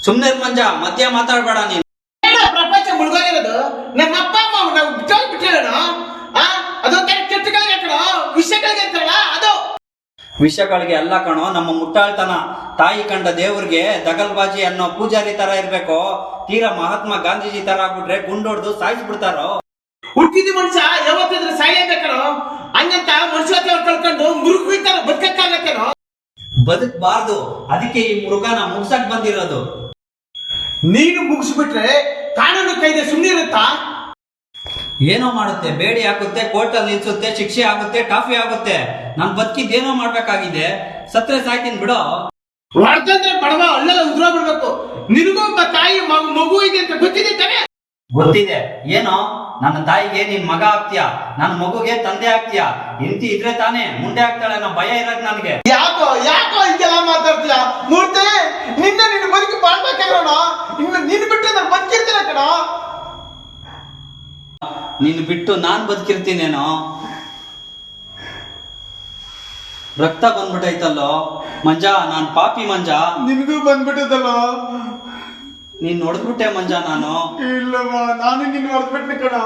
ಸುಮ್ನೆ ಮಂಜ ಮಧ್ಯ ಮಾತಾಡ್ಬೇಡ ನೀನು. ಪ್ರಪಂಚ ಮುಳುಗೋಗಿರೋದು ನಮ್ಮ ಅಪ್ಪ ಅಮ್ಮ ನಾವು ಬಿಟ್ಟೋಣ. ಅದೊಂಥರ ಕೆಟ್ಟಗಳಿಗೆ ಕಣೋ, ವಿಷಯಗಳಿಗೆ ಅಂತಾರಲ್ಲ ಅದು. ವಿಷಯಗಳಿಗೆ ಅಲ್ಲ ಕಣೋ, ನಮ್ಮ ಮುಟ್ಟಾಳ್ತನ. ತಾಯಿ ಕಂಡ ದೇವ್ರಿಗೆ ದಗಲ್ಬಾಜಿ ಅನ್ನೋ ಪೂಜಾರಿ ತರ ಇರ್ಬೇಕು. ತೀರಾ ಮಹಾತ್ಮ ಗಾಂಧೀಜಿ ತರ ಆಗ್ಬಿಟ್ರೆ ಗುಂಡೊಡ್ದು ಸಾಯಿಸ್ಬಿಡ್ತಾರೋ. ಹುಟ್ಟಿದ ಮನುಷ್ಯ ಯಾವತ್ತಿದ್ರೆ ಸಾಯಲೇಬೇಕಣೋ, ಹಂಗಂತ ಮನುಷ್ಯತ್ವ ಕಳ್ಕೊಂಡು ಮುರುಗ್ ಬೀಳ್ತಾರ ಬದುಕಕ್ಕಾಗತ್ತೇನೋ. ಬದುಕಬಾರ್ದು, ಅದಕ್ಕೆ ಈ ಮುರುಗನ ಮುಗ್ಸಕ್ ಬಂದಿರೋದು. ನೀನು ಮುಗಿಸ್ಬಿಟ್ರೆ ಕಾನೂನು ಕೈದೆ ಸುಮ್ಮನಿರುತ್ತಾ? ಏನೋ ಮಾಡುತ್ತೆ, ಬೇಡಿ ಹಾಕುತ್ತೆ, ಕೋರ್ಟಲ್ಲಿ ನಿಲ್ಸುತ್ತೆ, ಶಿಕ್ಷೆ ಆಗುತ್ತೆ, ಟಾಫಿ ಆಗುತ್ತೆ. ನಾನ್ ಬದುಕಿದ್ದೇನೋ ಮಾಡ್ಬೇಕಾಗಿದೆ. ಸತ್ರೆ ಸಾಯ್ತೀನಿ ಬಿಡೋ. ಹೊಡೆದಂದ್ರೆ ಬಡವ ಅಲ್ಲೆಲ್ಲ ಉದ್ರಾ ಬಿಡ್ಬೇಕು. ನಿನಗೂ ಒಬ್ಬ ತಾಯಿ ಮಗು ಇದೆ ಅಂತ ಗೊತ್ತಿದೆ ತಾನೆ? ಗೊತ್ತಿದೆ. ಏನೋ ನನ್ನ ತಾಯಿಗೆ ನೀನ್ ಮಗ ಆಗ್ತೀಯ, ನನ್ನ ಮಗುಗೆ ತಂದೆ ಆಗ್ತೀಯ. ಇಂತಿ ಇದ್ರೆ ತಾನೇ ಮುಂದೆ ಆಗ್ತಾಳೆ ಅನ್ನೋ ಭಯ ಇರೋದು ನನಗೆ. ಯಾಕೋ ಹಿಂಗೆಲ್ಲ ಮಾತಾಡ್ತೀಯ? ಮೂರ್ತಿ, ನಿನ್ನ ಬದುಕಿ ಬಾಳ್ಬೇಕಾಗ್ರೋಣ. ಇನ್ನು ನೀನು ಬಿಟ್ಟು ನಾನು ಬದುಕಿರ್ತೀನ ಕಣ. ನೀನು ಬಿಟ್ಟು ನಾನ್ ಬದುಕಿರ್ತೀನೇನೋ. ರಕ್ತ ಬಂದ್ಬಿಟ್ಟೈತಲ್ಲೋ ಮಂಜ, ನಾನ್ ಪಾಪಿ ಮಂಜ. ನಿನಗೂ ಬಂದ್ಬಿಟ್ಟದಲ್ಲ. ನೀನ್ ನೋಡ್ಬಿಟ್ಟೆ ಮಂಜ ನಾನು. ಇಲ್ಲವಾ, ನಾನು ನಿನ್ನ ಹೊಡೆದ್ಬಿಟ್ನಿ ಕಣ.